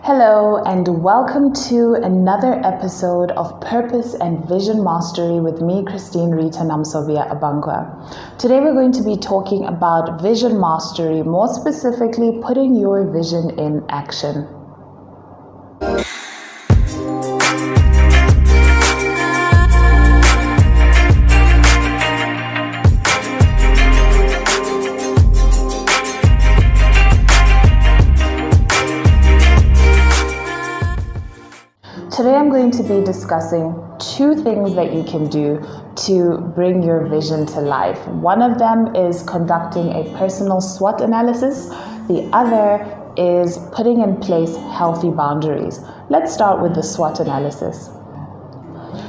Hello and welcome to another episode of Purpose and Vision Mastery with me, Christine Rita Namsovia Abangwa. Today we're going to be talking about vision mastery, more specifically putting your vision in action. Today I'm going to be discussing two things that you can do to bring your vision to life. One of them is conducting a personal SWOT analysis. The other is putting in place healthy boundaries. Let's start with the SWOT analysis.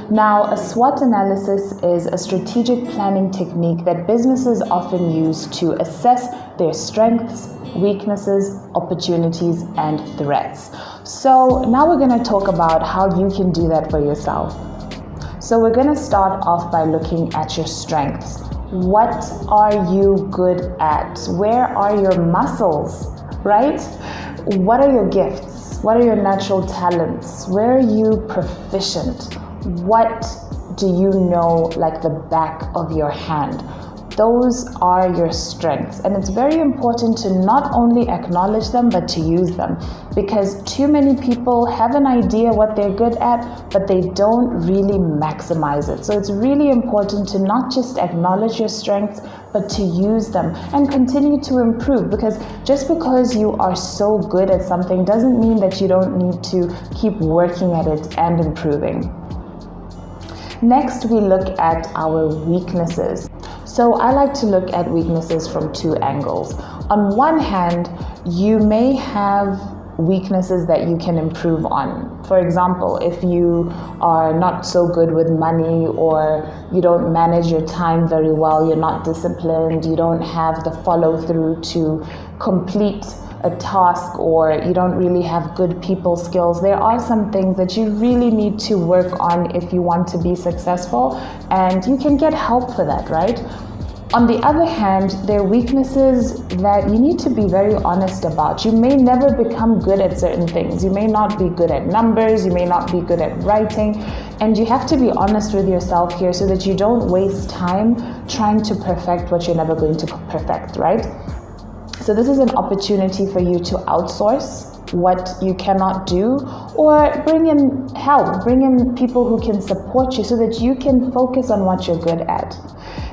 Now, a SWOT analysis is a strategic planning technique that businesses often use to assess their strengths, weaknesses, opportunities, and threats. So now we're going to talk about how you can do that for yourself. So we're going to start off by looking at your strengths. What are you good at? Where are your muscles, right? What are your gifts? What are your natural talents? Where are you proficient? What do you know like the back of your hand? Those are your strengths, and it's very important to not only acknowledge them but to use them, because too many people have an idea what they're good at but they don't really maximize it. So it's really important to not just acknowledge your strengths but to use them and continue to improve, because just because you are so good at something doesn't mean that you don't need to keep working at it and improving. Next, we look at our weaknesses. So I like to look at weaknesses from two angles. On one hand, you may have weaknesses that you can improve on. For example, if you are not so good with money, or you don't manage your time very well, you're not disciplined, you don't have the follow through to complete a task, or you don't really have good people skills. There are some things that you really need to work on if you want to be successful, and you can get help for that, right? On the other hand, there are weaknesses that you need to be very honest about. You may never become good at certain things. You may not be good at numbers, you may not be good at writing, and you have to be honest with yourself here so that you don't waste time trying to perfect what you're never going to perfect, right? So this is an opportunity for you to outsource what you cannot do, or bring in help, bring in people who can support you so that you can focus on what you're good at.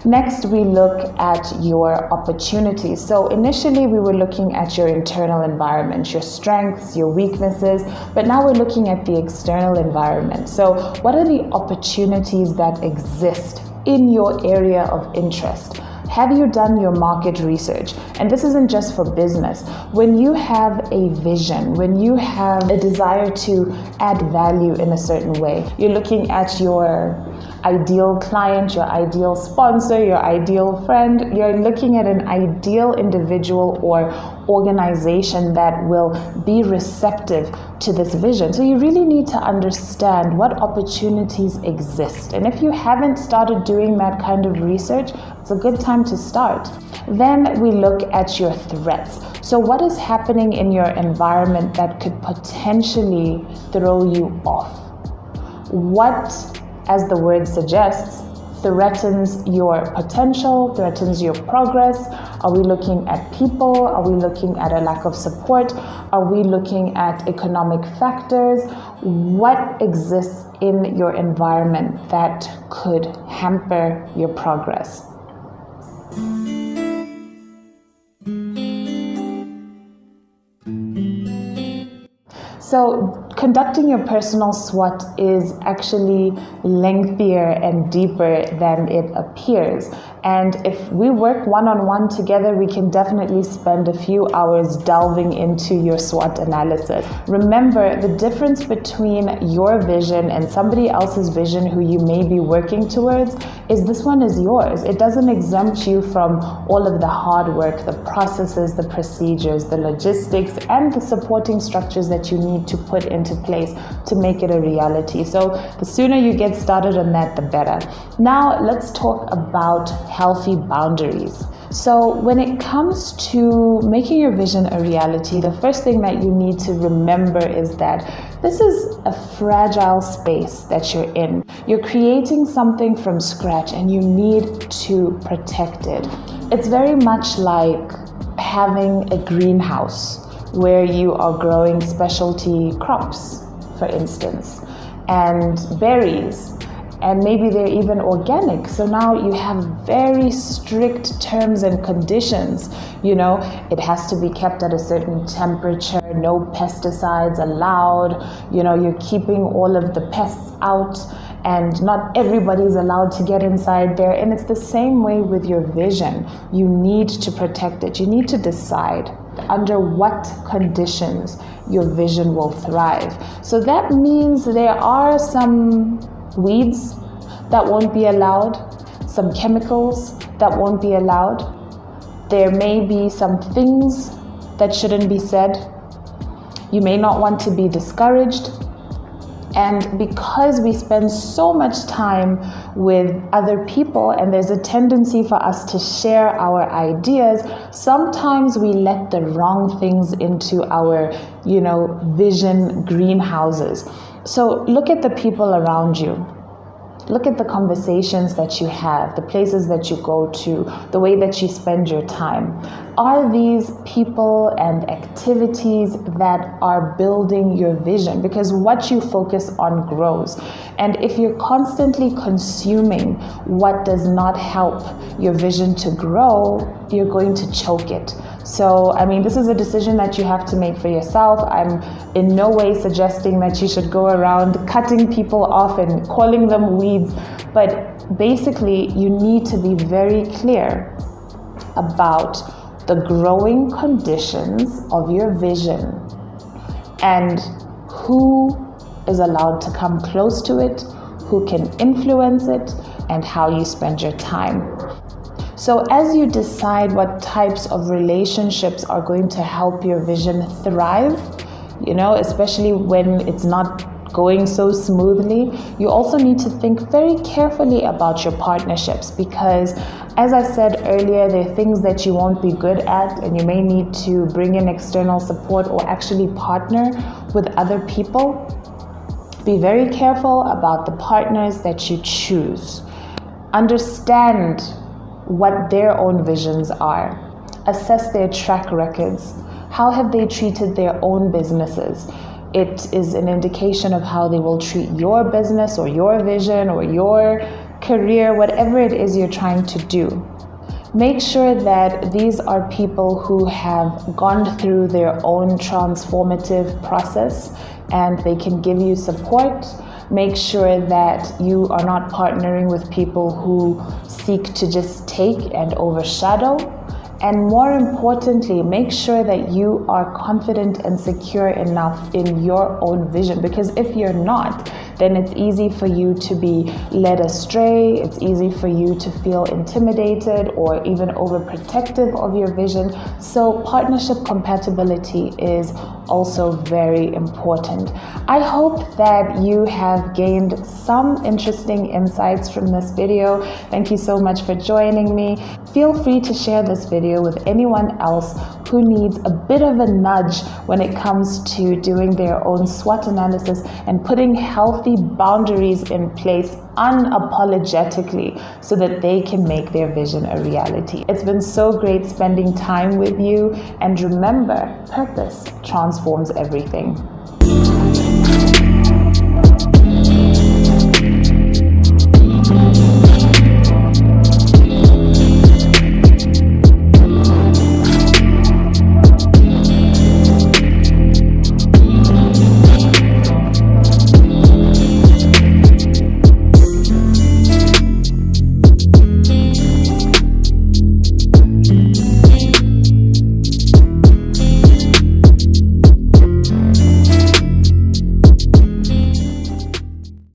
Next, we look at your opportunities. So initially we were looking at your internal environment, your strengths, your weaknesses, but now we're looking at the external environment. So what are the opportunities that exist in your area of interest? Have you done your market research? And this isn't just for business. When you have a vision, when you have a desire to add value in a certain way, you're looking at your ideal client, your ideal sponsor, your ideal friend, you're looking at an ideal individual or organization that will be receptive to this vision. So you really need to understand what opportunities exist. And if you haven't started doing that kind of research, it's a good time to start. Then we look at your threats. So what is happening in your environment that could potentially throw you off? What, as the word suggests, threatens your potential, threatens your progress? Are we looking at people? Are we looking at a lack of support? Are we looking at economic factors? What exists in your environment that could hamper your progress? So conducting your personal SWOT is actually lengthier and deeper than it appears. And if we work one-on-one together, we can definitely spend a few hours delving into your SWOT analysis. Remember, the difference between your vision and somebody else's vision who you may be working towards is this one is yours. It doesn't exempt you from all of the hard work, the processes, the procedures, the logistics, and the supporting structures that you need to put into into place to make it a reality. So the sooner you get started on that, the better. Now let's talk about healthy boundaries. So when it comes to making your vision a reality, the first thing that you need to remember is that this is a fragile space that you're in. You're creating something from scratch and you need to protect it. It's very much like having a greenhouse where you are growing specialty crops, for instance, and berries. And maybe they're even organic. So now you have very strict terms and conditions. You know, it has to be kept at a certain temperature, no pesticides allowed. You know, you're keeping all of the pests out, and not everybody's allowed to get inside there. And it's the same way with your vision. You need to protect it. You need to decide under what conditions your vision will thrive. So that means there are some weeds that won't be allowed, some chemicals that won't be allowed. There may be some things that shouldn't be said. You may not want to be discouraged. And because we spend so much time with other people and there's a tendency for us to share our ideas, sometimes we let the wrong things into our, vision greenhouses. So look at the people around you. Look at the conversations that you have, the places that you go to, the way that you spend your time. Are these people and activities that are building your vision? Because what you focus on grows. And if you're constantly consuming what does not help your vision to grow, you're going to choke it. So, this is a decision that you have to make for yourself. I'm in no way suggesting that you should go around cutting people off and calling them weeds. But basically, you need to be very clear about the growing conditions of your vision and who is allowed to come close to it, who can influence it, and how you spend your time. So as you decide what types of relationships are going to help your vision thrive, especially when it's not going so smoothly, you also need to think very carefully about your partnerships, because as I said earlier, there are things that you won't be good at and you may need to bring in external support or actually partner with other people. Be very careful about the partners that you choose. Understand what their own visions are. Assess their track records. How have they treated their own businesses? It is an indication of how they will treat your business or your vision or your career, whatever it is you're trying to do. Make sure that these are people who have gone through their own transformative process and they can give you support. Make sure that you are not partnering with people who seek to just take and overshadow. And more importantly, make sure that you are confident and secure enough in your own vision, because if you're not, then it's easy for you to be led astray. It's easy for you to feel intimidated or even overprotective of your vision. So partnership compatibility is also very important. I hope that you have gained some interesting insights from this video. Thank you so much for joining me. Feel free to share this video with anyone else who needs a bit of a nudge when it comes to doing their own SWOT analysis and putting healthy boundaries in place unapologetically so that they can make their vision a reality. It's been so great spending time with you, and remember, purpose transforms everything.